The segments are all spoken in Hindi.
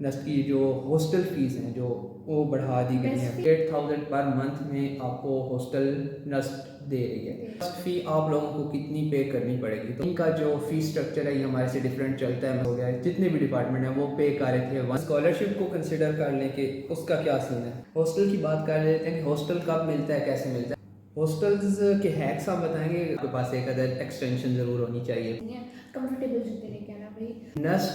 नस्ट की जो हॉस्टल फीस हैं जो वो बढ़ा दी गई हैं। 8,000 पर मंथ में आपको हॉस्टल नस्ट दे रही है। नस्ट फी आप लोगों को कितनी पे करनी पड़ेगी, तो इनका जो फी स्ट्रक्चर है ये हमारे से डिफरेंट चलता है। हो गया है जितने भी डिपार्टमेंट है वो पे कर रहे थे। स्कॉलरशिप को कंसिडर कर लें कि उसका क्या सीन है। हॉस्टल की बात कर लेते हैं कि हॉस्टल कब मिलता है, कैसे मिलता है। हॉस्टल्स के हैक्स आप बताएंगे। आपके पास एक अदर एक्सटेंशन ज़रूर होनी चाहिए। कंफर्टेबल जूते लेके आना भाई। नस्ट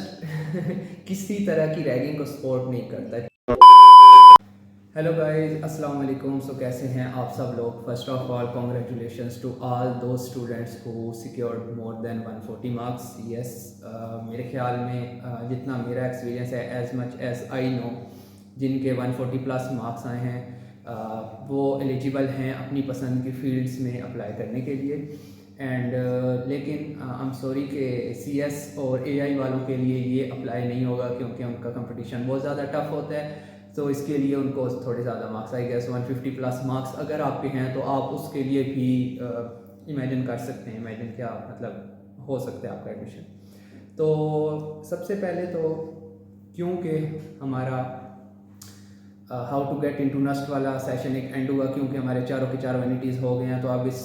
किसी तरह की रैगिंग को सपोर्ट नहीं करता। हेलो गाइस, अस्सलाम वालेकुम। सो कैसे हैं आप सब लोग। First of all congratulations to all those students who secured more than 140 marks. Yes, मेरे ख्याल में जितना मेरा एक्सपीरियंस है, as much as I know, जिनके 140 प्लस मार्क्स आए हैं वो एलिजिबल हैं अपनी पसंद की फील्ड्स में अप्लाई करने के लिए। एंड लेकिन आई एम सॉरी कि CS और AI वालों के लिए ये अप्लाई नहीं होगा, क्योंकि उनका कंपटीशन बहुत ज़्यादा टफ होता है। तो इसके लिए उनको थोड़े ज़्यादा marks, I guess 150 plus marks अगर आपके हैं तो आप उसके लिए भी इमेजिन कर सकते हैं। इमेजिन क्या मतलब हो सकता है आपका एडमिशन। तो सबसे पहले तो क्योंकि हमारा how to get into NUST वाला सेशन एक एंड हुआ, क्योंकि हमारे चारों के चारों एनिटीज़ हो गए हैं, तो अब इस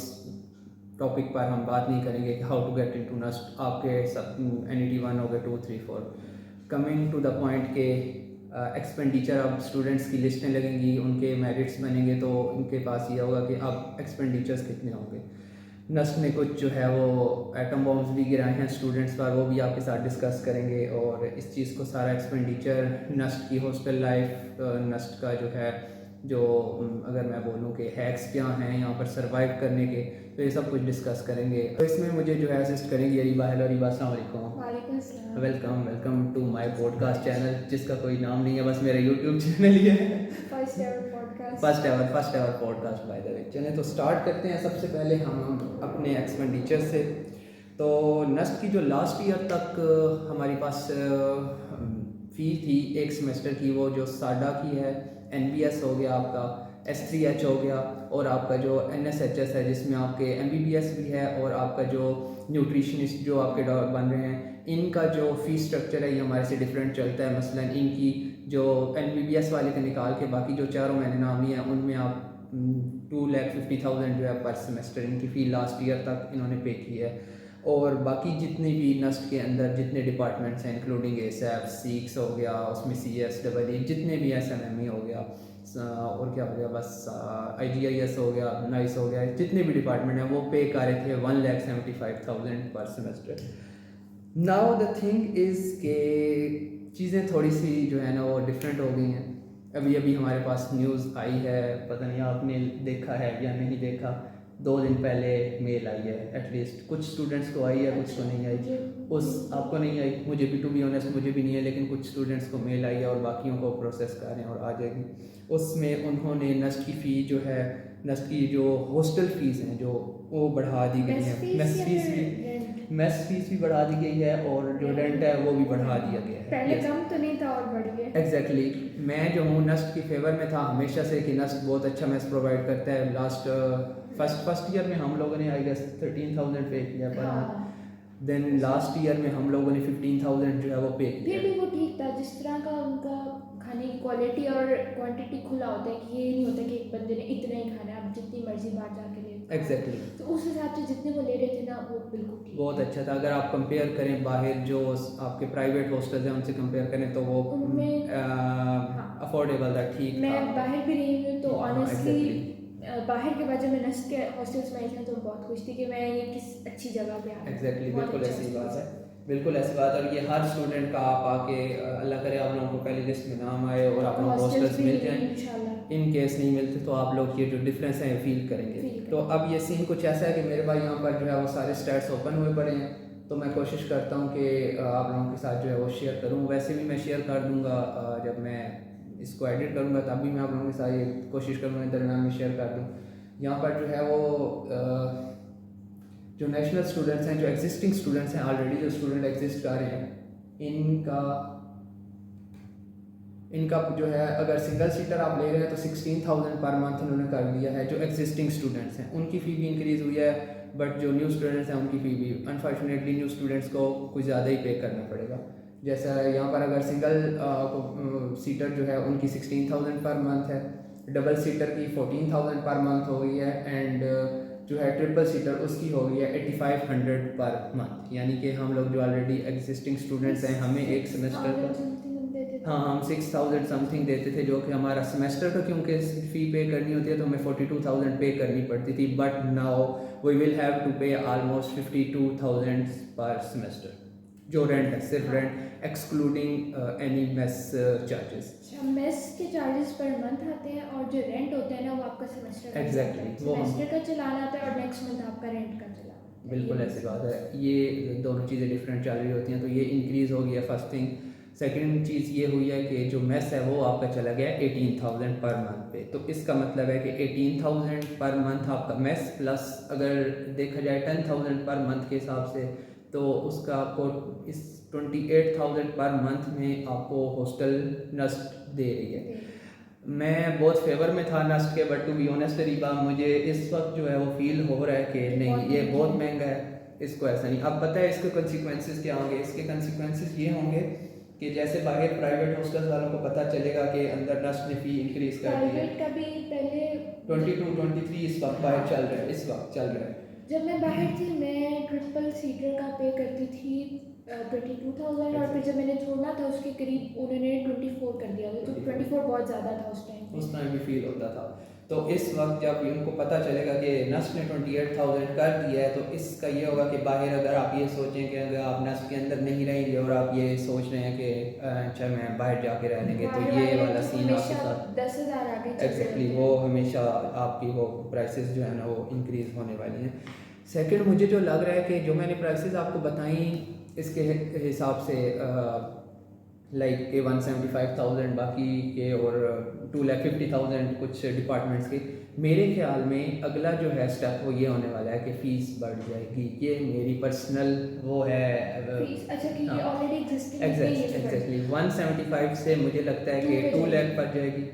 टॉपिक पर हम बात नहीं करेंगे कि how to get into NUST. आपके सब NET 1 हो गए, 2, 3, 4। कमिंग टू द पॉइंट के एक्सपेंडिचर, अब स्टूडेंट्स की लिस्टें लगेंगी, उनके मेरिट्स बनेंगे, तो उनके पास ये होगा कि अब एक्सपेंडिचर्स कितने होंगे। नस्ट ने कुछ जो है वो एटम बॉम्ब्स भी गिराए हैं स्टूडेंट्स पर, वो भी आपके साथ डिस्कस करेंगे। और इस चीज़ को सारा एक्सपेंडिचर, नस्ट की हॉस्टल लाइफ, नस्ट का जो है जो अगर मैं बोलूँ कि हैक्स क्या हैं यहाँ पर सर्वाइव करने के, तो ये सब कुछ डिस्कस करेंगे। तो इसमें मुझे जो है असिस्ट करेंगी अरीबा। हेलो अरीबा, अस्सलाम वालेकुम। Welcome welcome to my podcast channel, जिसका कोई नाम नहीं है, बस मेरा यूट्यूब चैनल ही है। First ever podcast by the way. चलें तो स्टार्ट करते हैं। सबसे पहले हम अपने एक्सपेंडिचर से। तो नस्ट की जो लास्ट ईयर तक हमारी पास फ़ी थी एक सेमेस्टर की, वो जो साडा की है, NBS हो गया आपका, S3H हो गया, और आपका जो NSHS है जिसमें आपके MBBS भी है, और आपका जो न्यूट्रिशनिस्ट जो आपके बन रहे हैं, इनका जो फ़ी स्ट्रक्चर है ये हमारे से डिफरेंट चलता है। मसलन इनकी जो MBBS वाले का निकाल के बाकी जो चारों मैंने नाम लिए हैं उनमें आप 2,50,000 जो है पर सेमेस्टर इनकी फ़ी लास्ट ईयर तक इन्होंने पे की है। और बाकी जितने भी नस्ट के अंदर जितने डिपार्टमेंट्स हैं, इंक्लूडिंग ASAP, सीक्स हो गया, उसमें CSEE, जितने भी SMME हो गया, और क्या हो गया, बस IGIS हो गया, नाइस हो गया, जितने भी डिपार्टमेंट हैं वो पे कर रहे थे 1,75,000 पर semester. Now the thing is के चीज़ें थोड़ी सी जो है ना वो डिफरेंट हो गई हैं। अभी अभी हमारे पास न्यूज़ आई है, पता नहीं आपने देखा है या नहीं देखा, 2 दिन पहले मेल आई है। एटलीस्ट कुछ स्टूडेंट्स को आई है, कुछ को नहीं आई। उस आपको नहीं आई, मुझे भी टू बी ऑनेस्ट मुझे भी नहीं है, लेकिन कुछ स्टूडेंट्स को मेल आई है और बाकियों को प्रोसेस कर रहे हैं और आ जाएगी। उसमें उन्होंने नस्ट की फ़ी जो है, नस्ट की जो हॉस्टल फीस हैं जो वो बढ़ा दी गई है। मेस फीस भी बढ़ा दी गई है, और जो रेंट है वो भी बढ़ा दिया गया है। पहले कम तो नहीं था और बढ़ गया। एग्जैक्टली मैं जो हूँ नस्ट की फेवर में था हमेशा से कि नस्ट बहुत अच्छा मेस प्रोवाइड करता है। लास्ट फर्स्ट ईयर में हम लोगों ने आई गेस 13,000 पे किया पर देन लास्ट ईयर में हम लोगों ने 15,000 जो है वो पे किया। फिर भी वो ठीक था, जिस तरह का उनका खाने की क्वालिटी और क्वांटिटी खुला होता है कि ये नहीं होता कि एक बंदे ने इतना ही खाना है, आप जितनी मर्जी बाहर जाके ले। एग्जैक्टली तो उस हिसाब से जितने वो ले रहे थे ना वो बिल्कुल ठीक बहुत अच्छा था। अगर आप कंपेयर करें बाहर जो आपके प्राइवेट हॉस्टल्स हैं उनसे कंपेयर करें तो वो अफोर्डेबल था, ठीक मैं था। बाहर भी रही हूँ तो ऑनेस्टली exactly. बाहर के बाद जब मैं नस्ट के हॉस्टल्स में आई थी तो बहुत खुश थी कि मैं ये किस अच्छी जगह पे आ गई। एग्जैक्टली बिल्कुल ऐसी बात है, बिल्कुल ऐसी बात है। और ये हर स्टूडेंट का आप आके अल्लाह करे आप लोगों को पहली लिस्ट में नाम आए और आप लोगों को हॉस्टल्स मिल जाएं। इन केस नहीं मिलते तो आप लोग ये जो डिफरेंस है फील करेंगे। तो अब ये सीन कुछ ऐसा है कि मेरे भाई यहाँ पर जो है वो सारे स्टैट्स ओपन हुए पड़े हैं, तो मैं कोशिश करता हूँ कि आप लोगों के साथ जो है वो शेयर करूँ। वैसे भी मैं शेयर कर दूँगा, जब मैं इसको एडिट करूँगा तब भी मैं आप लोगों के साथ ये कोशिश करूँगा दरम्यान में शेयर कर दूँ। यहाँ पर जो है वो जो नेशनल स्टूडेंट्स हैं, जो एग्जिस्टिंग स्टूडेंट्स हैं, ऑलरेडी जो स्टूडेंट एग्जिस्ट कर रहे हैं, इनका जो है अगर सिंगल सीटर आप ले रहे हैं तो 16,000 पर मंथ इन्होंने कर दिया है। जो एग्जिस्टिंग स्टूडेंट्स हैं उनकी फ़ी भी इंक्रीज़ हुई है, बट जो न्यू स्टूडेंट्स हैं उनकी फ़ी भी अनफॉर्चुनेटली न्यू स्टूडेंट्स को कुछ ज़्यादा ही पे करना पड़ेगा। जैसा यहाँ पर अगर सिंगल सीटर जो है उनकी 16,000 पर मंथ है, डबल सीटर की 14,000 पर मंथ हो गई है, एंड जो है ट्रिपल सीटर उसकी हो गई है 8500 पर मंथ। यानी कि हम लोग जो ऑलरेडी एग्जिस्टिंग स्टूडेंट्स हैं हमें एक सेमेस्टर का, हाँ हम 6,000 समथिंग देते थे, जो कि हमारा सेमेस्टर का क्योंकि फ़ी पे करनी होती है तो हमें 42,000 पे करनी पड़ती थी। But now we will have to pay almost 52,000 per semester, जो रेंट है, सिर्फ rent excluding any mess charges. Mess के चार्जेस पर मंथ आते हैं और जो रेंट होता है ना वो आपका सेमेस्टर एग्जैक्टली वो सेमेस्टर का चलाना आता है और नेक्स्ट मंथ आपका रेंट का चलाना। बिल्कुल ऐसी बात है, ये दोनों चीज़ें डिफरेंट चल रही होती हैं, तो ये इंक्रीज़ हो गया फर्स्ट थिंग। सेकंड चीज़ ये हुई है कि जो मेस है वो आपका चला गया 18,000 पर मंथ पे। तो इसका मतलब है कि 18,000 पर मंथ आपका मेस प्लस अगर देखा जाए 10,000 पर मंथ के हिसाब से, तो उसका आपको इस 28,000 पर मंथ में आपको हॉस्टल नस्ट दे रही है। मैं बहुत फेवर में था नस्ट के, but to be honest Reeba मुझे इस वक्त जो है वो फील हो रहा है कि नहीं ये बहुत महंगा है, इसको ऐसा नहीं। अब पता है इसके कंसिक्वेंसेस क्या होंगे? इसके कंसिक्वेंसेस ये होंगे कि जैसे बाहर प्राइवेट हॉस्टल्स वालों को पता चलेगा कि अंदर नस्ट ने फ़ी इंक्रीज़ कर दी है, का भी पहले 22-23 इस वक्त बाहर चल रहा है, इस वक्त चल रहा है। जब मैं बाहर थी मैं ट्रिपल सीटर का पे करती थी 22,000 और फिर जब मैंने छोड़ना था उसके करीब उन्होंने 24 कर दिया, तो 24 बहुत ज़्यादा था उस टाइम भी फील होता था। तो इस वक्त जब उनको पता चलेगा कि नस्ट ने 28,000 कर दिया है, तो इसका ये होगा कि बाहर अगर आप ये सोचें कि अगर आप नस्ट के अंदर नहीं रहेंगे और आप ये सोच रहे हैं कि अच्छा मैं बाहर जाके रह लेंगे, तो ये वाला सीन आपके साथ 10,000 आगे एग्जैक्टली वो हमेशा आपकी वो प्राइसेस जो है ना वो इंक्रीज़ होने वाली हैं। सेकंड मुझे जो लग रहा है कि जो मैंने प्राइसेस आपको बताई इसके हिसाब से लाइक के 175,000 बाकी के और 2,50,000 कुछ डिपार्टमेंट्स के, मेरे ख्याल में अगला जो है स्टेप वो ये होने वाला है कि फ़ीस बढ़ जाएगी। ये मेरी पर्सनल वो है फीस, अच्छा कि ये ऑलरेडी एग्जिस्टिंग एग्जैक्टली 175 से मुझे लगता है कि 2 लाख बढ़ जाएगी,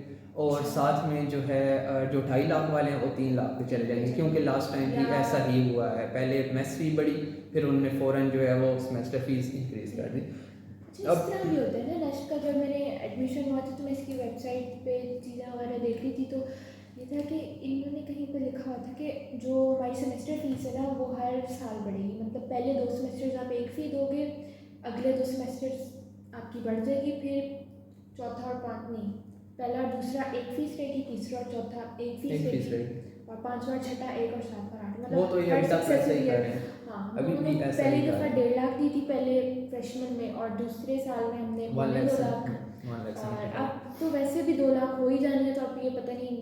और साथ में जो है जो 2.5 लाख वाले हैं वो 3 लाख पे चले जाएंगे, क्योंकि लास्ट टाइम भी ऐसा ही हुआ है। पहले मेस फी बढ़ी, फिर उन्होंने फ़ौरन जो है वो सेमेस्टर फीस इंक्रीज़ कर दी। अब इस तरह भी होता है ना नस्ट का, जब मैंने एडमिशन हुआ था तो मैं इसकी वेबसाइट पे चीज़ें वगैरह देख रही थी, तो ये था कि इन्होंने कहीं पे लिखा हुआ था कि जो हमारी सेमेस्टर फीस है ना वो हर साल बढ़ेगी। मतलब पहले 2 सेमेस्टर्स आप एक फ़ी दोगे, अगले 2 सेमेस्टर्स आपकी बढ़ जाएगी, फिर चौथा और पहला और दूसरा एक फीस रहेगी, तीसरा और चौथा एक फीस रहेगी, और पांचवा छठा एक और सातवां आठ, मतलब वो तो ये अभी तक ऐसे ही कर रहे हैं। हाँ, अभी भी ऐसा पहली ही कर दफ़ा रहे हैं। 1.5 लाख दी थी पहले फ्रेशमन में, और दूसरे साल में हमने 1 2 लाख, लाख, और अब तो वैसे भी 2 लाख हो ही जानी है, तो आप ये पता नहीं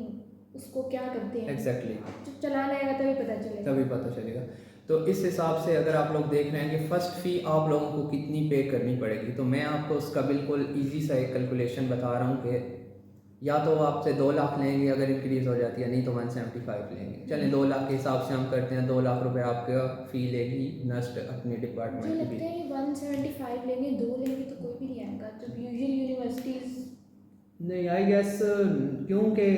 उसको क्या करते हैं। एग्जैक्टली जब चलाना आएगा तभी पता चलेगा। तो इस हिसाब से अगर आप लोग देख रहे हैं कि फ़र्स्ट फ़ी आप लोगों को कितनी पे करनी पड़ेगी, तो मैं आपको उसका बिल्कुल ईजी सा एक कैलकुलेशन बता रहा हूँ कि या तो आपसे 2 लाख लेंगे अगर इंक्रीज़ हो जाती है, नहीं तो 175 लेंगे। चलें 2 लाख के हिसाब से हम करते हैं, 2 लाख रुपए आपका फ़ी लेगी नस्ट अपने डिपार्टमेंट की। लगता है 175 लेंगे, 2 लेंगे तो कोई भी नहीं आएगा, जब यूजुअल यूनिवर्सिटीज़ नहीं आई गेस, क्योंकि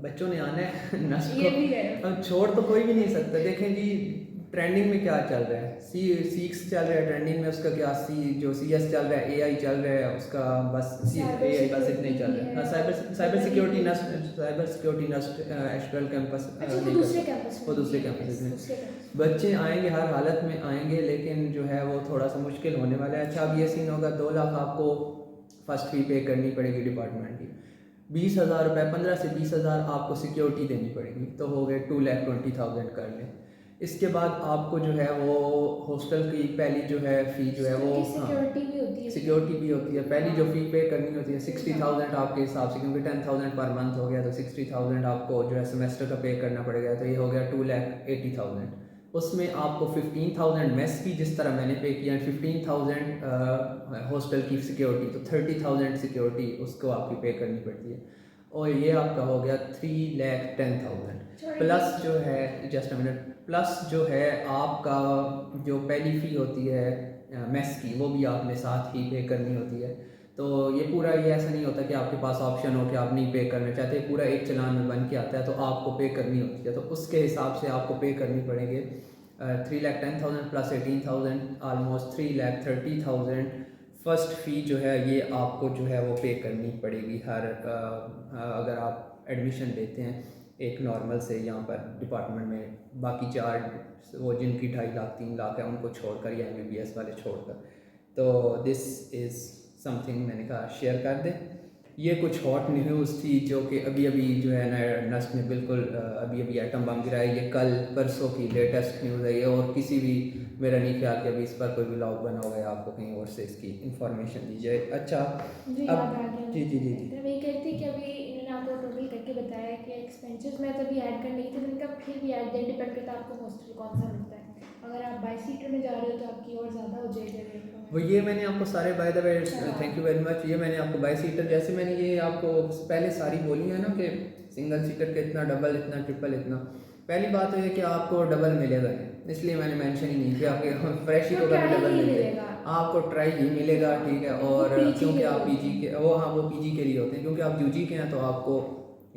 बच्चों ने आना है नस्ट ये भी को, है। अब छोड़ तो कोई भी नहीं सकता। देखें जी ट्रेंडिंग में क्या चल रहा है, सीक्स चल रहा है ट्रेंडिंग में, उसका क्या जो CS चल रहा है, AI चल रहा है उसका, बस AI बस इतना ही चल रहा है। साइबर सिक्योरिटी नस्ट एस्ट्रल कैंपस वो दूसरे कैंपस में बच्चे आएंगे, हर हालत में आएंगे, लेकिन जो है वो थोड़ा सा मुश्किल होने वाला है। अच्छा अब ये सीन होगा, 2 लाख आपको फर्स्ट फी पे करनी पड़ेगी डिपार्टमेंट की, 20,000 रुपये, 15 से 20,000 आपको सिक्योरिटी देनी पड़ेगी, तो हो गए 2,20,000 कर लें। इसके बाद आपको जो है वो हॉस्टल की पहली जो है फ़ी जो है वो सिक्योरिटी भी होती है। पहली जो फ़ी पे करनी होती है 60,000 आपके हिसाब से, क्योंकि 10,000 पर मंथ हो गया, तो 60,000 आपको जो है सेमेस्टर का पे करना पड़ेगा, तो ये हो गया 2,80,000। उसमें आपको 15,000 मेस की जिस तरह मैंने पे किया, 15,000 हॉस्टल की सिक्योरिटी, तो 30,000 सिक्योरिटी उसको आपकी पे करनी पड़ती है, और ये आपका हो गया 3,10,000 प्लस जो है जस्ट अ मिनट, प्लस जो है आपका जो पहली फ़ी होती है मेस की, वो भी आपने साथ ही पे करनी होती है। तो ये पूरा ये ऐसा नहीं होता कि आपके पास ऑप्शन हो कि आप नहीं पे करना चाहते, पूरा एक चलान में बन के आता है, तो आपको पे करनी होती है, तो उसके हिसाब से आपको पे करनी पड़ेंगे 3,10,000 प्लस 18,000, ऑलमोस्ट 3,30,000 फ़र्स्ट फ़ी जो है ये आपको जो है वो पे करनी पड़ेगी हर अगर आप एडमिशन लेते हैं एक नॉर्मल से यहाँ पर डिपार्टमेंट में, बाकी चार वो जिनकी 2.5 लाख 3 लाख है उनको छोड़कर या MBBS वाले छोड़कर। तो दिस इज़ समथिंग मैंने कहा शेयर कर दें। ये कुछ हॉट न्यूज़ थी जो कि अभी अभी जो है ना नस्ट ने बिल्कुल अभी अभी एटम बम गिराया। ये कल परसों की लेटेस्ट न्यूज़ है ये, और किसी भी मेरा नहीं ख्याल कि अभी इस पर कोई व्लॉग बना होगा या आपको कहीं और से इसकी इंफॉर्मेशन दी जाए। अच्छा मुझे अब याद आ गया। जी जी जी जी मैं वही कहती थी कि अभी इन्होंने आपको टोटल करके बताया कि एक्सपेंसेस में तभी ऐड कर नहीं थे, उनका फिर भी ऐड दें डिपेंड करता है आपको हॉस्टल कौन सा मिलता है। अगर आप 22 सीटर में जा रहे हो तो आपकी और ज़्यादा हो जाएगी रेट। वो ये मैंने आपको सारे by the way thank you very much. ये मैंने आपको 22 सीटर जैसे मैंने ये आपको पहले सारी बोली है ना कि सिंगल सीटर के इतना, डबल इतना, ट्रिपल इतना। पहली बात है कि आपको डबल मिलेगा नहीं, इसलिए मैंने मेंशन ही नहीं किया। आपके फ्रेशी को कभी डबल मिलेगा, आपको ट्राई ही मिलेगा, ठीक है। और क्योंकि आप पीजी के वो हाँ वो पीजी के लिए होते हैं, क्योंकि आप यूजी के हैं तो आपको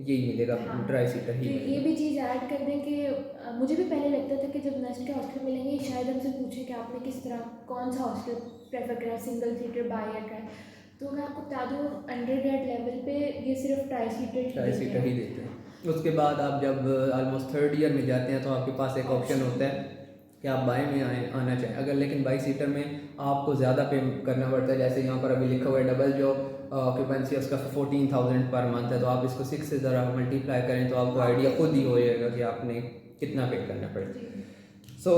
यही मिलेगा, ट्राई सीटर ही तो मिलेगा। ये भी चीज़ ऐड कर दें कि मुझे भी पहले लगता था कि जब नस्ट के हॉस्टल मिलेंगे शायद हमसे पूछे कि आपने किस तरह कौन सा हॉस्टल प्रेफर करा, सिंगल सीटर, बाय या ट्राई। तो मैं आपको बता दूँ अंडर ग्रेड लेवल पे ये सिर्फ ट्राई सीटर ही देते हैं। उसके बाद आप जब ऑलमोस्ट थर्ड ईयर में जाते हैं तो आपके पास एक ऑप्शन होता है कि आप बाय में आना चाहें अगर, लेकिन 22 सीटर में आपको ज़्यादा पे करना पड़ता है। जैसे यहाँ पर अभी लिखा हुआ है डबल जो ऑक्यूपेंसी उसका 14,000 पर मंथ है, तो आप इसको 6 से ज़रा मल्टीप्लाई करें तो आपको आइडिया खुद ही हो जाएगा कि आपने कितना पे करना पड़ेगा।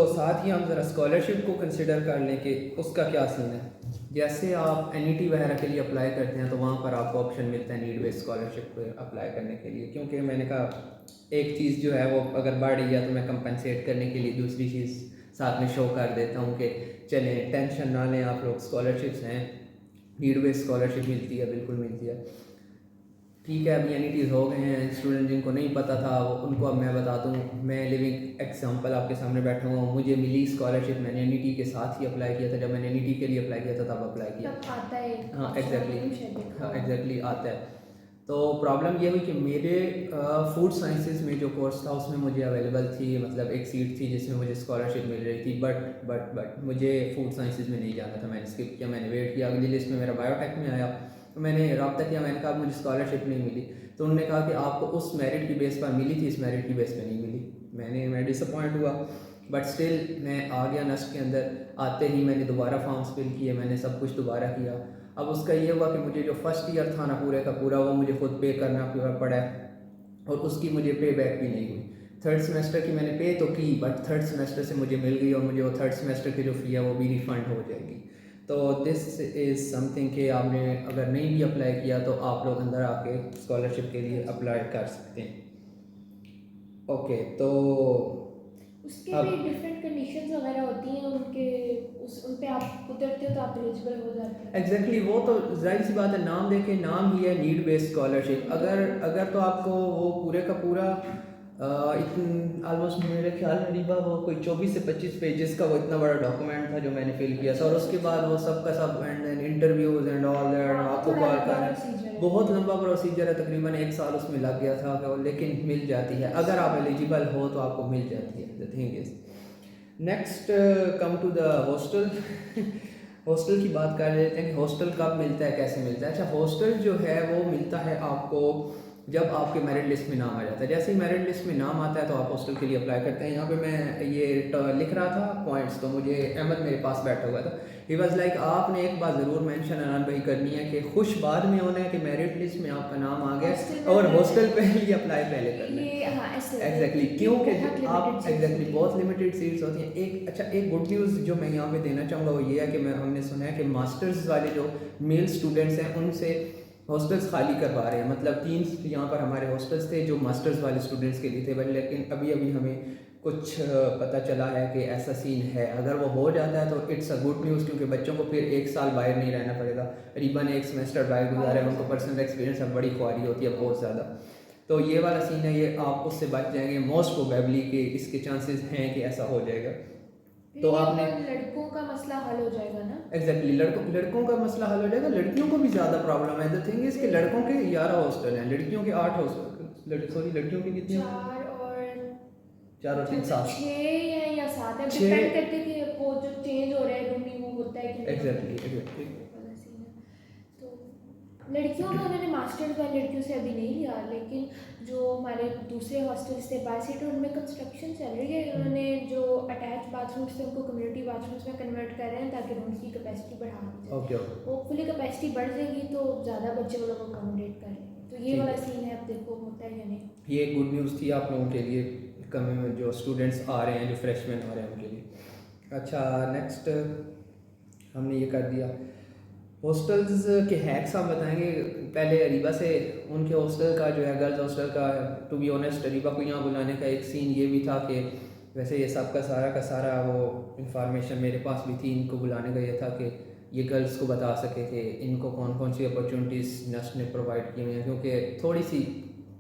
साथ ही हम ज़रा स्कॉलरशिप को कंसिडर कर लें कि उसका क्या सीन है। जैसे आप NET वगैरह के लिए अप्लाई करते हैं तो वहाँ पर आपको ऑप्शन मिलता है नीड बेस्ड स्कॉलरशिप को अप्लाई करने के लिए, क्योंकि मैंने कहा एक चीज़ जो है वो अगर बढ़ रही है तो मैं कंपनसेट करने के लिए दूसरी चीज़ साथ में शो कर देता हूँ कि चलें टेंशन ना लें आप लोग, स्कॉलरशिप्स हैं, नीड बेस्ड स्कॉलरशिप मिलती है, बिल्कुल मिलती है, ठीक है। अभी NETs हो गए हैं, स्टूडेंट जिनको नहीं पता था उनको अब मैं बता दूँ। मैं लिविंग एग्जांपल आपके सामने बैठा हुआ हूँ, मुझे मिली स्कॉलरशिप, मैंने NET के साथ ही अप्लाई किया था। जब मैंने NET के लिए अप्लाई किया था तब अप्लाई किया, तब आता है। हाँ एग्जैक्टली आता है। तो प्रॉब्लम ये हुई कि मेरे फूड साइंसेज में जो कोर्स था उसमें मुझे अवेलेबल थी, मतलब एक सीट थी जिसमें मुझे स्कॉलरशिप मिल रही थी, बट मुझे फूड साइंसेज में नहीं जाना था। मैंने स्किप किया, मैंने वेट किया, अगली लिस्ट में मेरा बायोटेक में आया तो मैंने रब्ता किया, मैंने कहा मुझे स्कॉलरशिप नहीं मिली। तो उन्होंने कहा कि आपको उस मेरिट की बेस पर मिली थी, इस मेरिट की बेस पर नहीं मिली। मैं डिसअपॉइंट हुआ, बट स्टिल मैं आ गया नस्ट के अंदर। आते ही मैंने दोबारा फॉर्म्स फिल किए, मैंने सब कुछ दोबारा किया। अब उसका ये हुआ कि मुझे जो फर्स्ट ईयर था ना पूरे का पूरा वो मुझे खुद पे करना पड़ा है, और उसकी मुझे पे बैक भी नहीं हुई। थर्ड सेमेस्टर की मैंने पे तो की, बट थर्ड सेमेस्टर से मुझे मिल गई और मुझे वो थर्ड सेमेस्टर की जो फ़ी है वो भी रिफ़ंड हो जाएगी। तो दिस इज़ समथिंग कि आपने अगर नहीं भी अप्लाई किया तो आप लोग अंदर आके स्कॉलरशिप के लिए अप्लाई कर सकते हैं। ओके, तो उसके भी डिफरेंट कंडीशंस वगैरह होती हैं उनके, उन पे आप उतरते हो तो आप एलिजिबल हो जाते हैं। एग्जैक्टली वो तो जाहिर सी बात है, नाम देखें, नाम ही है नीड बेस्ड स्कॉलरशिप। अगर तो आपको वो पूरे का पूरा ऑलमोस्ट मेरे ख्याल में रिबा वो कोई 24 से 25 पेजेस का वो इतना बड़ा डॉक्यूमेंट था जो मैंने फिल किया था, और उसके बाद वो सब का सब and interviews and all that आपको कॉल करना, बहुत लंबा प्रोसीजर है, तकरीबन 1 साल उसमें लग गया था, लेकिन मिल जाती है अगर आप एलिजिबल हो तो आपको मिल जाती है। The thing is next come to the hostel. Hostel की बात कर लेते हैं कि हॉस्टल कब मिलता है, कैसे मिलता है। अच्छा, हॉस्टल जो है वो मिलता है आपको जब आपके मेरिट लिस्ट में नाम आ जाता है। जैसे ही मेरिट लिस्ट में नाम आता है तो आप हॉस्टल के लिए अप्लाई करते हैं। यहाँ पे मैं ये लिख रहा था पॉइंट्स, तो मुझे अहमद मेरे पास बैठा हुआ था, ही वॉज लाइक आपने एक बात ज़रूर मेंशन अनान भाई करनी है कि खुश बाद में होना है कि मेरिट लिस्ट में आपका नाम आ गया और हॉस्टल पे ही अप्लाई पहले करना है। एग्जैक्टली, क्योंकि आप एग्जैक्टली बहुत लिमिटेड सीट्स होती हैं। एक गुड न्यूज़ जो मैं यहाँ पे देना चाहूँगा वो ये है कि हमने सुना है कि मास्टर्स वाले जो मेल स्टूडेंट्स हैं उनसे हॉस्टल्स खाली करवा रहे हैं। मतलब 3 यहाँ पर हमारे हॉस्टल्स थे जो मास्टर्स वाले स्टूडेंट्स के लिए थे, बट लेकिन अभी अभी हमें कुछ पता चला है कि ऐसा सीन है। अगर वो हो जाता है तो इट्स अ गुड न्यूज़, क्योंकि बच्चों को फिर 1 साल बाहर नहीं रहना पड़ेगा। करीबन 1 सेमेस्टर बाहर गुजारे, उनको पर्सनल एक्सपीरियंस अब बड़ी ख्वारी होती है बहुत ज़्यादा। तो ये वाला सीन है, ये आप उससे बच जाएंगे मोस्ट प्रोबेबली कि इसके चांसेस हैं कि ऐसा हो जाएगा। तो आपने लड़कों का मसला हल हो जाएगा ना। एग्जैक्टली लड़कों का मसला हल हो जाएगा। लड़कियों को भी ज़्यादा प्रॉब्लम है। द थिंग इज कि लड़कों के 11 हॉस्टल हैं, लड़कियों के 8 हॉस्टल, सॉरी लड़कियों के कितने? 4 और 3 7 6 या 7 है, डिपेंड करते कि वो जो चेंज हो रहा है रूम वो होता है कि एग्जैक्टली लड़कियों में उन्होंने मास्टर्स वाली लड़कियों से अभी नहीं लिया, लेकिन जो हमारे दूसरे हॉस्टल्स थे बाय सीटर, उनमें कंस्ट्रक्शन चल रही है। उन्होंने जो अटैच बाथरूम्स थे उनको कम्युनिटी बाथरूम्स में कन्वर्ट कर रहे हैं ताकि रूम्स की कैपेसिटी बढ़ा दी जाए। ओके होपफुली कैपेसिटी बढ़ जाएगी तो ज़्यादा बच्चे वो लोग अकोमोडेट कर लेंगे। तो ये ठीक वाला है। सीन है, अब देखो होता है या नहीं। ये गुड न्यूज़ थी आप लोगों के लिए, कम जो स्टूडेंट्स आ रहे हैं, जो फ्रेशमैन आ रहे हैं उनके लिए। अच्छा, नेक्स्ट हमने ये कर दिया। हॉस्टल्स के हैक्स आप बताएंगे पहले अरीबा से। उनके हॉस्टल का जो है, गर्ल्स हॉस्टल का, टू बी ऑनेस्ट अरीबा को यहाँ बुलाने का एक सीन ये भी था कि वैसे ये सब का सारा वो इंफॉर्मेशन मेरे पास भी थी। इनको बुलाने का ये था कि ये गर्ल्स को बता सके कि इनको कौन कौन सी अपॉर्चुनिटीज़ नस्ट ने प्रोवाइड की हुई हैं, क्योंकि थोड़ी सी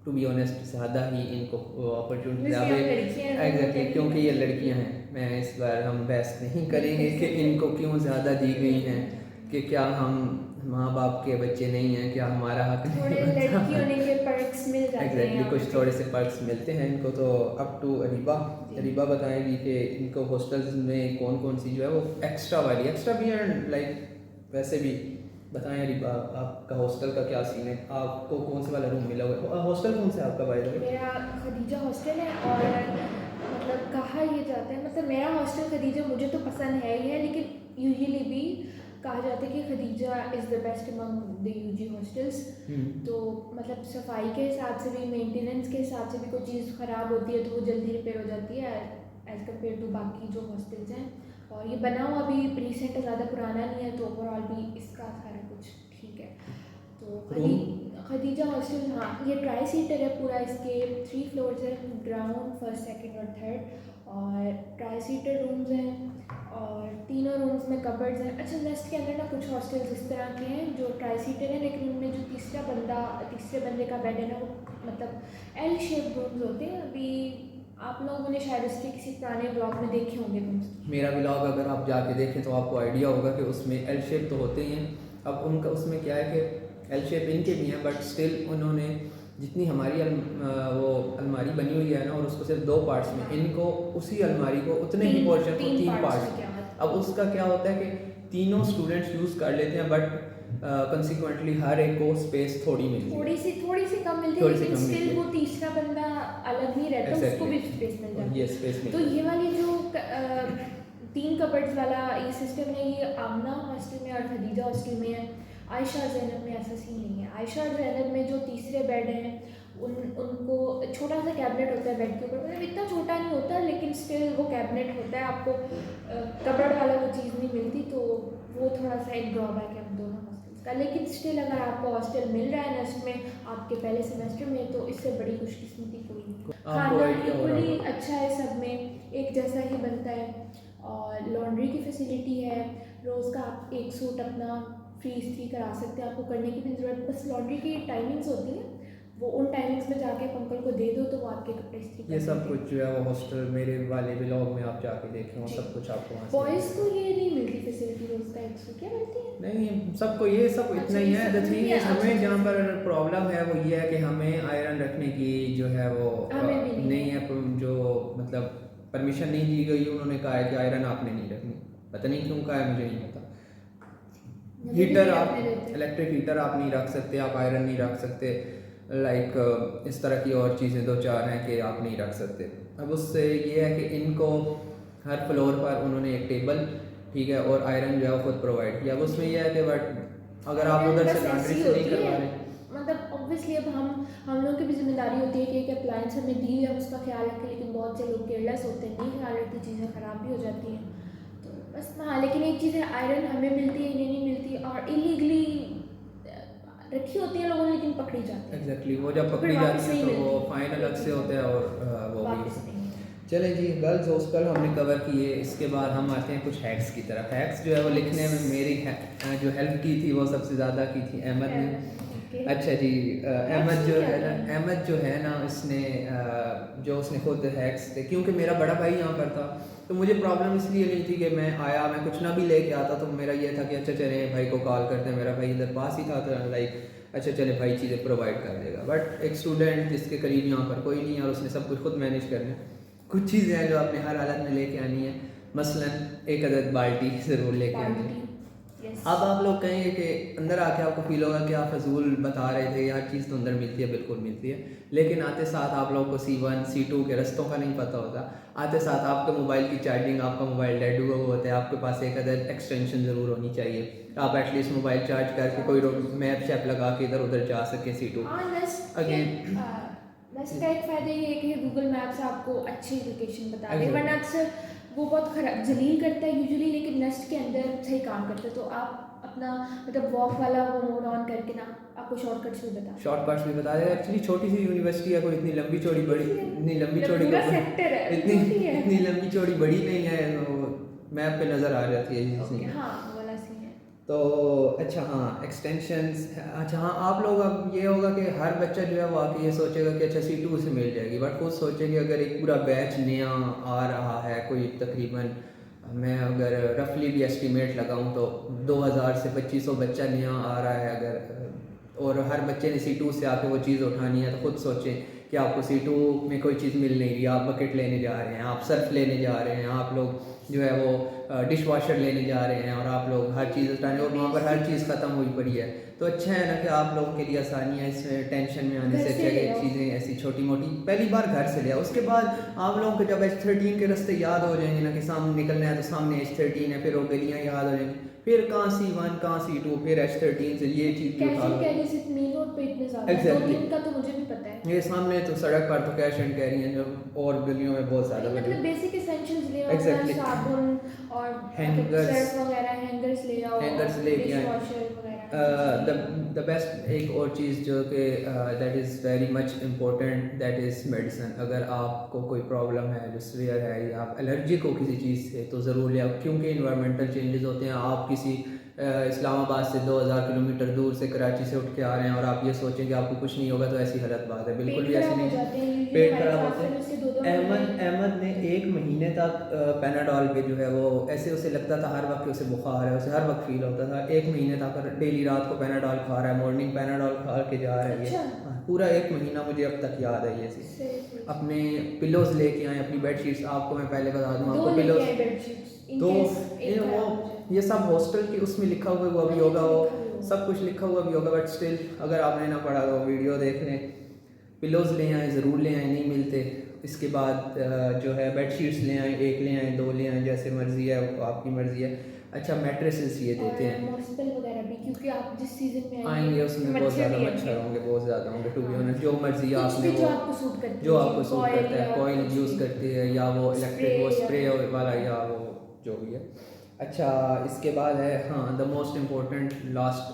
टू बी ऑनेस्ट ज़्यादा ही इनको अपॉर्चुनिटी एग्जैक्टली, क्योंकि ये लड़कियां हैं। मैं इस बार हम बहस नहीं करेंगे कि इनको क्यों ज़्यादा दी गई हैं, कि क्या हम माँ बाप के बच्चे नहीं हैं, क्या हमारा हक थोड़े लड़की होने के पर्क्स मिल जाते हैं। एग्जैक्टली, कुछ थोड़े से पर्क्स मिलते हैं इनको। तो अप टू अरीबा बताएंगी कि इनको हॉस्टल्स में कौन कौन सी जो है वो एक्स्ट्रा भी एंड लाइक वैसे भी। बताएं अरीबा, आपका हॉस्टल का क्या सीन है, आपको कौन सा वाला रूम मिला हुआ है? हॉस्टल कौन सा है आपका बाय द वे? मेरा खदीजा हॉस्टल है, और मतलब कहा ये जाता है, मतलब मेरा हॉस्टल खदीजा मुझे तो पसंद है ही है, लेकिन यूजुअली भी कहा जाता है कि Khadija is the best among the UG hostels. तो मतलब सफाई के हिसाब से भी, मेंटेनेंस के हिसाब से भी कोई चीज़ ख़राब होती है तो वो जल्दी रिपेयर हो जाती है एज़ कम्पेयर टू बाकी जो हॉस्टल्स हैं। और ये बना हुआ भी रिसेंट है, ज़्यादा पुराना नहीं है, तो ओवरऑल भी इसका सारा कुछ ठीक है। तो खदीजा हॉस्टल, हाँ, ये ट्राई सीटर है पूरा। इसके 3 फ्लोर्स हैं, ग्राउंड, फर्स्ट, सेकंड और थर्ड, और ट्राई सीटर रूम्स हैं, और तीनों रूम्स में कबर्ड्स हैं। अच्छा, नेस्ट के अंदर ना कुछ हॉस्टल्स इस तरह के हैं जो ट्राई सीटर हैं, लेकिन उनमें जो तीसरे बंदे का बेड है ना, वो मतलब एल शेप रूम्स होते हैं। अभी आप लोगों ने शायद इसके किसी पुराने ब्लॉग में देखे होंगे रूम्स। मेरा ब्लॉग अगर आप जाके देखें तो आपको आइडिया होगा कि उसमें एल शेप तो होते ही हैं। अब उनका उसमें क्या है कि एल शेप इनके भी हैं, बट स्टिल उन्होंने जितनी हमारी वो अलमारी बनी हुई है ना, और उसको सिर्फ 2 पार्ट्स में, इनको उसी अलमारी को उतने ही पोर्शन को 3 पार्ट्स। अब उसका क्या होता है कि तीनों स्टूडेंट्स यूज़ कर लेते हैं, बट कंसिक्वेंटली हर एक को स्पेस थोड़ी मिलती है, थोड़ी सी कम मिलती है, लेकिन स्टिल वो तीसरा बंदा अलग नहीं रहता, उसको भी स्पेस मिल जाती है। ये स्पेस तो ये वाली जो 3 कबर्ड्स वाला ये सिस्टम है, ये आमना हॉस्टल में और खदीजा हॉस्टल में है। आयशा और ज़ैनब में ऐसा सीन नहीं है। आयशा और ज़ैनब में जो तीसरे बेड हैं उनको छोटा सा कैबिनेट होता है बेड के ऊपर, मतलब इतना छोटा नहीं होता, लेकिन स्टिल वो कैबिनेट होता है। आपको कबर्ड वाला वो चीज़ नहीं मिलती, तो वो थोड़ा सा एक ड्रॉबैक है दोनों हॉस्टल्स का। लेकिन स्टिल अगर आपको हॉस्टल मिल रहा है नस्ट में आपके पहले सेमेस्टर में, तो इससे बड़ी खुशकिस्मती कोई नहीं। खाना इक्वली अच्छा है, सब में एक जैसा ही बनता है, और लॉन्ड्री की फैसिलिटी है। रोज़ का आप एक सूट अपना फ्री इस्त्री करा सकते हैं, आपको करने की भी ज़रूरत, बस लॉन्ड्री की टाइमिंग्स होती हैं, वो उन टाइमिंग्स में जाके अंकल को दे दो तो वो आपके कपड़े इस्त्री कर ये सब कुछ जो है वो हॉस्टल मेरे वाले ब्लॉग में आप जाके देखें, वो सब कुछ आपको वहाँ से। बॉयज़ को ये नहीं मिलती फैसिलिटी, रोज़ का 100 क्या मिलती है? नहीं, सबको ये सब इतना ही है। द थिंग इज, हमें जहाँ पर प्रॉब्लम है वो ये है कि हमें आयरन रखने की जो है वो नहीं है, जो मतलब परमिशन नहीं दी गई। उन्होंने कहा है कि आयरन आपने नहीं रखनी, पता नहीं क्यों कहा है, मुझे नहीं पता। हीटर आप, इलेक्ट्रिक हीटर आप नहीं रख सकते, आप आयरन नहीं रख सकते, लाइक इस तरह की और चीज़ें 2-4 हैं कि आप नहीं रख सकते। अब उससे ये है कि इनको हर फ्लोर पर उन्होंने एक टेबल, ठीक है, और आयरन जो है वो खुद प्रोवाइड किया। अब उसमें यह है कि बट अगर आप उधर से लॉन्ड्री से नहीं करवा रहे, मतलब ऑब्वियसली अब हम लोगों की भी जिम्मेदारी होती है कि एक अप्लायंस हमें दी है, हम उसका ख्याल रखें, लेकिन बहुत से लोग केयरलेस होते हैं, नहीं ख्याल रखते, चीज़ें ख़राब भी हो जाती हैं। तो बस हाँ, लेकिन एक चीज़ है, आयरन हमें मिलती है, इन्हें नहीं मिलती, और इलीगली रखी होती है लोगों ने, लेकिन पकड़ी जाती है। एग्जैक्टली, वो जब पकड़ी जाती है तो वो फाइन अलग से होता है, और वो भी। चलें जी, गर्ल्स हॉस्टल हमने कवर किए। इसके बाद हम आते हैं कुछ हैक्स की तरफ। हैक्स जो है वो लिखने में मेरी जो हेल्प की थी वो सबसे ज़्यादा की थी अहमद ने। अच्छा जी, अहमद जो है ना, इसने जो उसने खुद हैक्स थे, क्योंकि मेरा बड़ा भाई यहाँ पर था, तो मुझे प्रॉब्लम इसलिए नहीं थी कि मैं आया, मैं कुछ ना भी लेके आता, तो मेरा ये था कि अच्छा चले भाई को कॉल करते हैं, मेरा भाई इधर पास ही था, तो लाइक अच्छा चले भाई चीज़ें प्रोवाइड कर देगा। बट एक स्टूडेंट जिसके करीब यहाँ पर कोई नहीं है और उसने सब कुछ खुद मैनेज करना है, कुछ चीज़ें हैं जो आपने हर हालत में लेके आनी है। मसलन एक अदद बाल्टी ज़रूर लेके आनी है, यस। अब आप लोग कहेंगे कि अंदर आके आपको फील होगा कि आप फजूल बता रहे थे, हर चीज़ तो अंदर मिलती है, बिल्कुल मिलती है, लेकिन आते साथ आप लोगों को C1 C2 के रस्तों का नहीं पता होता। आते साथ आपके मोबाइल की चार्जिंग, आपका मोबाइल डेड हुआ होता है, आपके पास एक अदर एक्सटेंशन ज़रूर होनी चाहिए, आप एटलीस्ट मोबाइल चार्ज करके कोई मैप शैप लगा के इधर उधर जा सके C2 हाँ, नस्ट अगेन। का एक फ़ायदा ये है कि गूगल मैप्स आपको अच्छी लोकेशन बता दे, Exactly. वरना अक्सर वो बहुत खराब जलील करता है यूजुअली, लेकिन नस्ट के अंदर सही काम करता है। तो आप अपना मतलब वॉक वाला वो मोड ऑन करके ना आपको शॉर्टकट्स भी बता शॉर्टकट्स भी बता देगा। एक्चुअली छोटी सी यूनिवर्सिटी है, कोई इतनी लंबी चौड़ी बड़ी, इतनी लंबी चौड़ी पूरा सेक्टर है, इतनी छोटी है। इतनी लंबी चौड़ी बड़ी नहीं है, मैप पे नज़र आ जाती है ओके, चीज़ें। हाँ वो वाला सीन है। तो अच्छा हाँ, एक्सटेंशंस। अच्छा हाँ, आप लोग अब ये होगा कि हर बच्चा जो है वो आके ये सोचेगा कि अच्छा C2 से मिल जाएगी, बट खुद सोचेंगे अगर एक पूरा बैच नया आ रहा है, कोई तकरीबन मैं अगर रफली भी एस्टिमेट लगाऊं तो 2000 से 2500 बच्चा नया आ रहा है अगर, और हर बच्चे ने C2 से आके वो चीज़ उठानी है, तो खुद सोचें कि आपको C2 में कोई चीज़ मिल नहीं रही, आप बकेट लेने जा रहे हैं, आप सर्फ लेने जा रहे हैं, आप लोग जो है वो डिश वॉशर लेने जा रहे हैं, और आप लोग हर चीज़ उठाने, और वहाँ पर हर चीज़ ख़त्म हुई पड़ी है। तो अच्छा है ना कि आप लोगों के लिए आसानी है, इसमें टेंशन में आने से अच्छा कि चीज़ें ऐसी छोटी मोटी पहली बार घर से ले आओ। उसके बाद आप लोगों को जब H13 के रास्ते याद हो जाएंगे ना कि सामने निकलना है तो सामने H13 है, फिर वो गलियाँ याद हो जाएंगी, फिर कहाँ C1 कहाँ C2, फिर H13 से ये चीज़ भी उठा लो। मेन रोड पे इतने ज़्यादा Exactly. तो इनका तो मुझे भी पता है। ये सामने तो सड़क पर तो कैश एंड कैरी है, जो और गलियों में बहुत ज़्यादा मतलब बेसिक एसेंशियल्स ले आओ, Exactly. साबुन और Hangers. सर्फ वगैरह, हैंगर्स ले आओ, हैंगर्स लेके डिश आए। वॉशर वगैरह। द बेस्ट एक और चीज़ जो कि that is very much important, that is medicine. अगर आपको कोई प्रॉब्लम है, जो सीवियर है, या आप एलर्जिक हो किसी चीज़ से, तो ज़रूर ले आओ, क्योंकि इन्वायरमेंटल चेंजेस होते हैं। आप किसी इस्लामाबाद से 2000 किलोमीटर दूर से कराची से उठ के आ रहे हैं और आप ये सोचें कि आपको कुछ नहीं होगा, तो ऐसी गलत बात है, बिल्कुल भी ऐसी नहीं। पेट खराब होते हैं। अहमद ने 1 महीने तक पैनाडॉल पे जो है वो ऐसे उसे लगता था हर वक्त कि उसे बुखार है, उसे हर वक्त फील होता था। 1 महीने तक डेली रात को पैनाडॉल खा रहा है, मॉर्निंग पैनाडॉल खा के जा रहा है। अच्छा। हाँ, पूरा 1 महीना मुझे अब तक याद है ये चीज़। अपने पिलोज लेके आए, अपनी बेडशीट्स, आपको मैं पहले बता दूँ, आपको पिलोज तो ये सब हॉस्टल के उसमें लिखा हुआ वो भी होगा, वो सब कुछ लिखा हुआ भी होगा, बट स्टिल अगर आपने ना पढ़ा तो वीडियो देख लें। पिलोज ले आए, ज़रूर ले आए, नहीं मिलते। इसके बाद जो है बेडशीट्स ले आए, 1 ले आए, 2 ले आए, जैसे मर्ज़ी है, वो आपकी मर्ज़ी है। अच्छा, मैट्रेसेस ये देते हैं हॉस्टल वगैरह भी, क्योंकि आप जिस सीजन में आएंगे उसमें बहुत ज़्यादा मच्छर होंगे, बहुत ज़्यादा होंगे। टू बी ऑनेस्ट, जो मर्ज़ी आपने जो आपको सूट करती है, जो आपको सूट करता है, कॉइल यूज़ करती है, या वो इलेक्ट्रिक वो स्प्रे वाला, या वो जो भी है। अच्छा, इसके बाद है हाँ, the most important last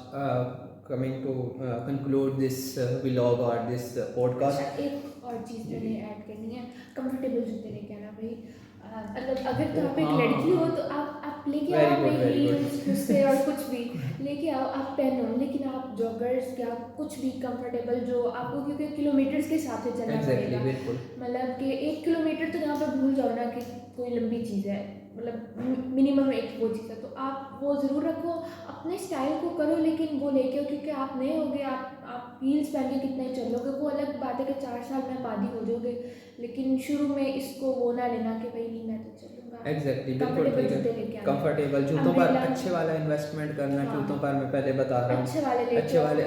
coming to conclude this vlog और दिस पॉडकास्ट। एक और चीज़ मैंने ऐड करनी है, कंफर्टेबल जूते लेके आना भाई। मतलब अगर तो आप एक लड़की हो तो आप लेके आओ अपने हील्स उससे और कुछ भी लेके आओ, आप पहनो, लेकिन आप जॉगर्स या कुछ भी कंफर्टेबल जो आपको, क्योंकि किलोमीटर्स के हिसाब से चलना पड़ेगा। मतलब कि 1 किलोमीटर तो यहाँ पर भूल जाओ ना कि कोई लंबी चीज़ है, मतलब मिनिमम एक वो चीज़ है, तो आप वो ज़रूर रखो, अपने स्टाइल को करो, लेकिन वो लेके आओ, क्योंकि आप नए होगे, आप हील्स पहन के कितना ही चल लोगे। वो अलग बात है कि 4 साल में बादी हो जाओगे, लेकिन शुरू में इसको वो ना लेना कि भाई नहीं मैं तो चलूँगा। एग्जैक्टली, बिल्कुल ठीक है। कंफर्टेबल जूतों पर अच्छे वाला इन्वेस्टमेंट करना। जूतों पर मैं पहले बता रहा हूँ, अच्छे वाले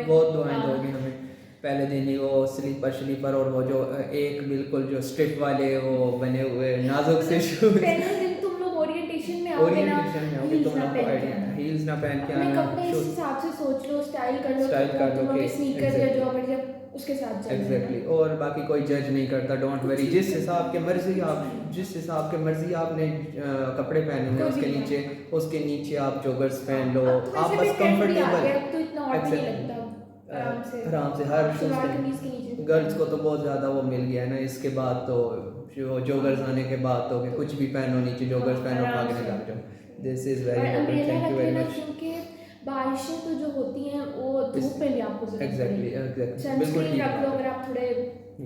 बहुत दुआएं दोगे हमें। पहले दिन ही वो स्लीपर और वो जो एक बिल्कुल जो स्ट्रिप वाले वो बने हुए नाजुक से शूज, तुम लोग ओरिएंटेशन में आओगे ना, हील्स ना पहन के आना, अपने हिसाब से सोच लो, स्टाइल कर लो कि स्नीकर या जॉगर या उसके साथ चल। एग्जैक्टली। और बाकी कोई जज नहीं करता, डोंट वरी। जिस हिसाब के मर्जी आपने कपड़े पहने हैं, उसके नीचे आप जॉगर्स पहन लो, आप बस कंफर्टेबल आराम से हर शूज। गर्ल्स को तो बहुत ज़्यादा वो मिल गया है ना, इसके बाद तो जो जॉगर्स आने के बाद तो कुछ भी पहनो, नीचे जॉगर्स पहनो, भागने लग जाओ। This is very important, thank you very much. क्योंकि बारिशें तो जो होती हैं वो धूप में भी आपको एग्जैक्टली बिल्कुल ठीक रख लो, अगर आप थोड़े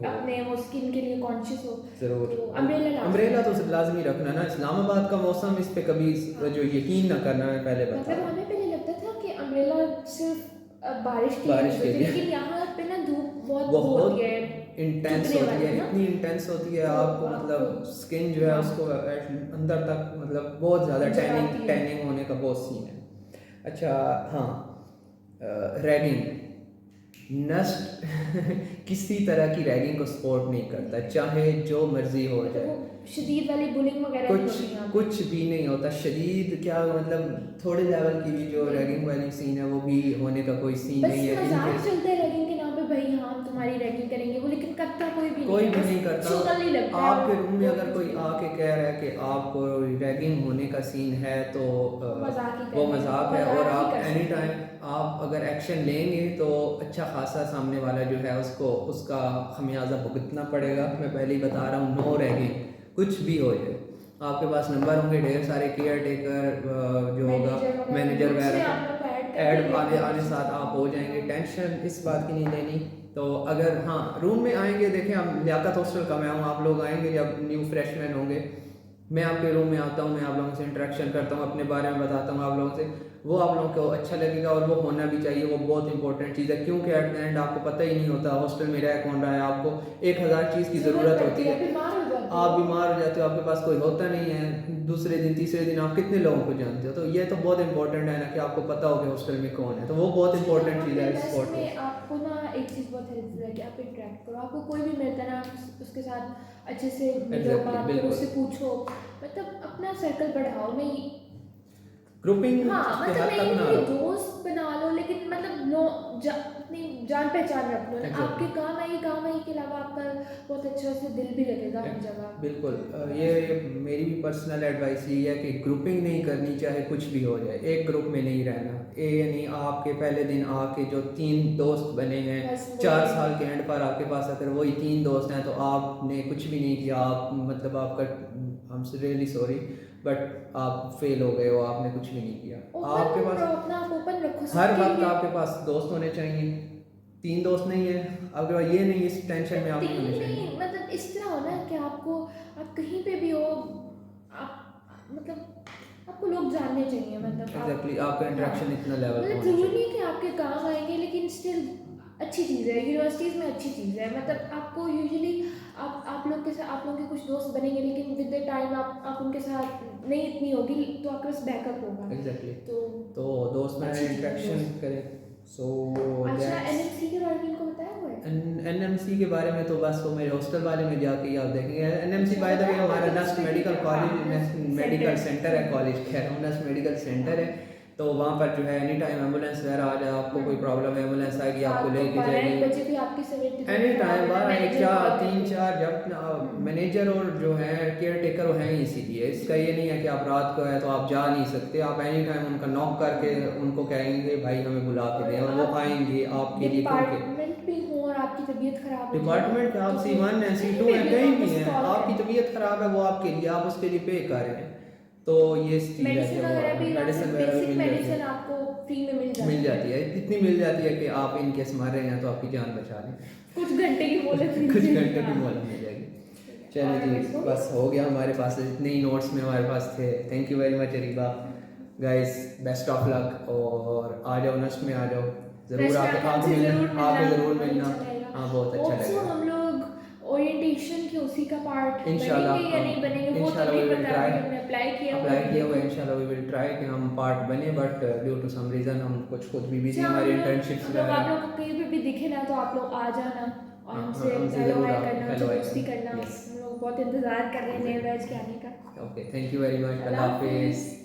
अपने वो स्किन के लिए कॉन्शियस हो ज़रूर। तो अम्ब्रेला तो लाजमी रखना ना। इस्लामाबाद का मौसम, इस पे कभी जो यकीन ना करना, मैं पहले बता। मतलब हमें पहले लगता था कि अम्ब्रेला सिर्फ बारिश के लिए, लेकिन यहाँ पे ना धूप बहुत होती है, इंटेंस चुभने होती है, वाली ना। इतनी इंटेंस होती है तो आपको मतलब आपको स्किन जो है उसको अंदर तक मतलब बहुत ज़्यादा जलाती है। टैनिंग होने का बहुत सीन है। अच्छा हाँ, रैगिंग, नस्ट किसी तरह की रैगिंग को सपोर्ट नहीं करता, चाहे जो मर्जी हो मतलब जाए, वो शदीद वाली बुलिंग वगैरह नहीं कुछ होती यहाँ पे। कुछ भी नहीं होता। शदीद क्या मतलब थोड़े लेवल की भी जो रैगिंग वाली सीन है वो भी होने का कोई सीन बस नहीं है मजाक इनके। चलता है रैगिंग के नाम पे, भाई हाँ हम तुम्हारी रैगिंग करेंगे वो, लेकिन करता कोई भी कोई नहीं है, भी बस नहीं करता। शक्ल ही लगता है। आपके रूम में और अगर कुछ कोई नहीं। आके कह रहा है कि आपको रैगिंग होने का सीन है तो मजाक ही वो कर रहे हैं, मजाक है, और मजाक ही आप कर एनी सकते हैं। टाइम आप अगर एक्शन लेंगे तो अच्छा खासा सामने वाला जो है उसको उसका खमियाजा भुगतना पड़ेगा। मैं पहले ही बता रहा हूँ, नो रैगिंग, कुछ भी हो जाए। आपके पास नंबर होंगे ढेर सारे, केयर टेकर जो होगा मैनेजर ग्रुप्स में वगैरह आप लोग को ऐड कर ऐड देंगे, आने फिर आने अच्छे साथ से आप काम हो करना। जाएंगे। टेंशन इस बात की नहीं लेनी। तो अगर हाँ रूम में आएंगे, देखें हम लियाकत हॉस्टल का मैं हूँ, आप लोग आएंगे जब न्यू फ्रेशमैन होंगे, मैं आपके रूम में आता हूँ, मैं आप लोगों से इंटरेक्शन करता हूँ, अपने बारे में बताता हूँ आप लोगों से, वो आप लोगों को अच्छा लगेगा और वो होना भी चाहिए। वो बहुत इंपॉर्टेंट चीज़ है, क्योंकि एट द एंड आपको पता ही नहीं होता हॉस्टल में रह कौन रहा है, आपको 1000 चीज़ की ज़रूरत होती है। बीमार हो जाते आप हो। बीमार हो जाते हो, आपके पास कोई होता नहीं है, दूसरे दिन तीसरे दिन आप कितने लोगों को जानते हो, तो ये तो बहुत इंपॉर्टेंट है ना कि आपको पता हो कि हॉस्टल में कौन है, तो वो बहुत इंपॉर्टेंट चीज़ है इस स्पॉट पे। में आपको ना एक चीज़ बहुत हेल्पफुल है कि आप इंटरेक्ट करो, आपको कोई भी मिलता है ना आप उसके साथ अच्छे से मिलो, Exactly, बात करो, बिल्कुल। उससे पूछो, मतलब अपना सर्कल बढ़ाओ। मैं ग्रुपिंग हाँ के मतलब हद मैं तक ये ना नहीं कि रहो। दोस्त बना लो, लेकिन मतलब नो अपनी जान पहचान रख लो ना। Exactly. आपके काम आई के अलावा आपका बहुत अच्छा से दिल भी लगेगा हर जगह। बिल्कुल। ये मेरी भी पर्सनल एडवाइस यही है कि ग्रुपिंग नहीं करनी, चाहे कुछ भी हो जाए, एक ग्रुप में नहीं रहना। यानी आपके पहले दिन आके जो 3 दोस्त बने हैं, बस वो 4 साल के एंड पर आपके पास अगर वही 3 दोस्त हैं तो आपने कुछ भी नहीं किया, आप मतलब आपका हम रियली सॉरी बट आप फेल हो गए हो, आपने कुछ भी नहीं किया। आपके ओपन पास अपना आप ओपन रखो हर सबके वक्त लिए। आपके पास दोस्त होने चाहिए। 3 दोस्त नहीं है आपके पास, ये नहीं, इस टेंशन में आप नहीं होने चाहिए। नहीं मतलब इस तरह हो ना कि आपको, आप कहीं पे भी हो, आप मतलब आपको लोग जानने चाहिए, मतलब एग्जैक्टली, आपका इंटरेक्शन इतना लेवल का मतलब होना ज़रूरी चाहिए। नहीं कि आपके काम आएंगे, लेकिन स्टिल अच्छी चीज़ है, यूनिवर्सिटीज़ में अच्छी चीज़ है। मतलब आपको यूजुअली आप लोग के साथ आप लोग के कुछ दोस्त बनेंगे, लेकिन विद द टाइम आप उनके साथ नहीं इतनी होगी, तो आपके पास बैकअप होगा। एग्जैक्टली, तो दोस्त में अच्छी चीज़ है इंटरेक्शन दोस्त। करें। सो अच्छा दैट्स एनएमसी के बारे में इनको बताया हुआ है? एनएमसी के बारे में तो बस वो मेरे हॉस्टल वाले में जाके ही आप देखेंगे। एनएमसी बाय द वे बताया हमारा था नस्ट उसमें मेडिकल कि- कॉलेज, हाँ, NUST मेडिकल सेंटर। सेंटर है, कॉलेज कह रहा हूँ, नस्ट मेडिकल सेंटर है। तो वहाँ पर जो है एनी टाइम एम्बुलेंस वगैरह आ जाए, आपको कोई प्रॉब्लम है एम्बुलेंस आएगी, आपको लेके 12 जाएगी बजे भी आपकी seventy any time. 12 1 manager 4 call 3 करके। 4 जब मैनेजर और जो है केयर टेकर वो हैं ही, इसीलिए इसका ये नहीं है कि आप रात को है तो आप जा नहीं सकते, आप एनी टाइम उनका नॉक करके उनको कहेंगे भाई हमें बुला के दें, और वो आएंगे आपके लिए। क्योंकि डिपार्टमेंट भी हो और आपकी तबीयत खराब हो जाए डिपार्टमेंट आप तो C1 है, कहीं C2 पे है, भी हो, कहीं आप भी बस हैं, कॉल आपकी करें। तबीयत खराब है वो आपके लिए, आप उसके लिए पे कर रहे हैं, तो ये चीज़ है कि मेडिसिन वो वगैरह भी यहाँ से मेडिसिन वगैरह भी बेसिक मिल जाती मेडिसिन है, आपको फ्री में मिल जाती है, इतनी मिल जाती है कि आप इन केस मर रहे हैं तो आपकी जान बचा लें। कुछ घंटे की मोहलत मिल कुछ जाएगी। घंटे की हाँ। मोहलत मिल जाएगी। ठीक है। चलो और जी, इसको बस हो गया हमारे पास, इतने ही नोट्स में हमारे पास थे। Thank you very much Areeba. Guys best of luck, और आ जाओ नस्ट में, आ जाओ ज़रूर, रेस्ट में आके आके आके हमसे मिलना, ज़रूर मिलना, आके ज़रूर बहुत मिलना। अच्छा लगेगा। हाँ बहुत अच्छा होप्स लगेगा। हम लोग ओरिएंटेशन के उसी का पार्ट इंशाल्लाह बनेंगे या नहीं बनेंगे वो तो इंशाल्लाह वी नहीं विल पता, ट्राई, अभी हमने अप्लाई किया हुआ अप्लाई है, किया हुआ है, देखो। इंशाल्लाह वी विल ट्राई कि हम पार्ट बने, but due to some reason हम कुछ खुद भी बिजी, अच्छा हमारी इंटर्नशिप्स हम लोग आप वगैरह। लोग को कहीं पे भी दिखे ना तो आप लोग आ जाना और हमसे हमसे हेलो ज़रूर हाय आप करना, हेलो हमसे हाय दोस्ती करना। करना। यस, हम लोग बहुत इंतज़ार कर रहे हैं नए बैच के आने का। Okay, thank you very much, Allah Allah हाफिज़। हाफिज़।